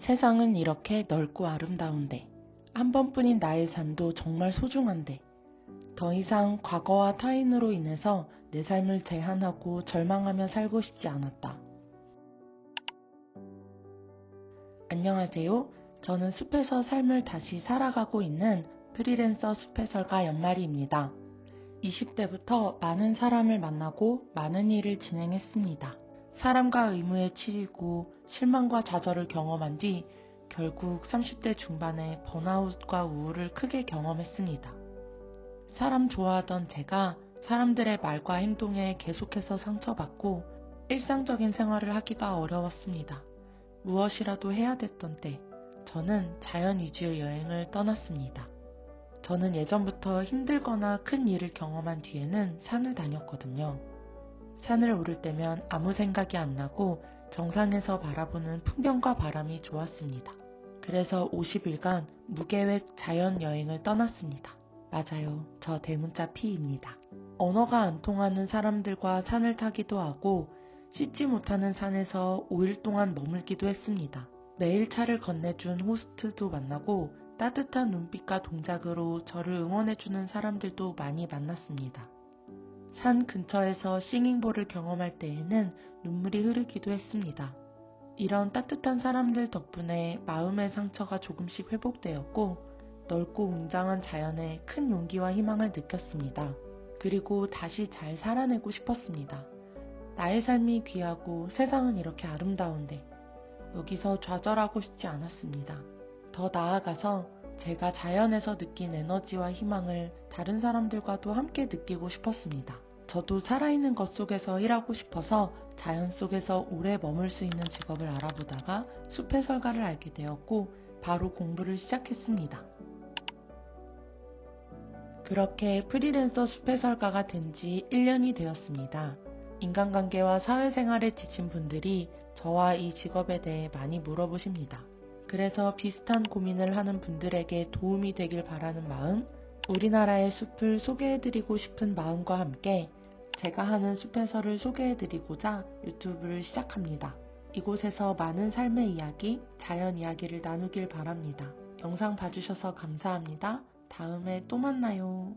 세상은 이렇게 넓고 아름다운데, 한 번뿐인 나의 삶도 정말 소중한데, 더 이상 과거와 타인으로 인해서 내 삶을 제한하고 절망하며 살고 싶지 않았다. 안녕하세요. 저는 숲에서 삶을 다시 살아가고 있는 프리랜서 숲해설가 연마리입니다. 20대부터 많은 사람을 만나고 많은 일을 진행했습니다. 사람과 의무에 치이고 실망과 좌절을 경험한 뒤 결국 30대 중반에 번아웃과 우울을 크게 경험했습니다. 사람 좋아하던 제가 사람들의 말과 행동에 계속해서 상처받고 일상적인 생활을 하기가 어려웠습니다. 무엇이라도 해야 됐던 때 저는 자연 위주의 여행을 떠났습니다. 저는 예전부터 힘들거나 큰 일을 경험한 뒤에는 산을 다녔거든요. 산을 오를 때면 아무 생각이 안 나고 정상에서 바라보는 풍경과 바람이 좋았습니다. 그래서 50일간 무계획 자연 여행을 떠났습니다. 맞아요. 저 대문자 P입니다. 언어가 안 통하는 사람들과 산을 타기도 하고 씻지 못하는 산에서 5일 동안 머물기도 했습니다. 매일 차를 건네준 호스트도 만나고 따뜻한 눈빛과 동작으로 저를 응원해주는 사람들도 많이 만났습니다. 산 근처에서 싱잉볼을 경험할 때에는 눈물이 흐르기도 했습니다. 이런 따뜻한 사람들 덕분에 마음의 상처가 조금씩 회복되었고 넓고 웅장한 자연에 큰 용기와 희망을 느꼈습니다. 그리고 다시 잘 살아내고 싶었습니다. 나의 삶이 귀하고 세상은 이렇게 아름다운데 여기서 좌절하고 싶지 않았습니다. 더 나아가서 제가 자연에서 느낀 에너지와 희망을 다른 사람들과도 함께 느끼고 싶었습니다. 저도 살아있는 것 속에서 일하고 싶어서 자연 속에서 오래 머물 수 있는 직업을 알아보다가 숲해설가를 알게 되었고 바로 공부를 시작했습니다. 그렇게 프리랜서 숲해설가가 된 지 1년이 되었습니다. 인간관계와 사회생활에 지친 분들이 저와 이 직업에 대해 많이 물어보십니다. 그래서 비슷한 고민을 하는 분들에게 도움이 되길 바라는 마음, 우리나라의 숲을 소개해드리고 싶은 마음과 함께 제가 하는 숲해설을 소개해드리고자 유튜브를 시작합니다. 이곳에서 많은 삶의 이야기, 자연 이야기를 나누길 바랍니다. 영상 봐주셔서 감사합니다. 다음에 또 만나요.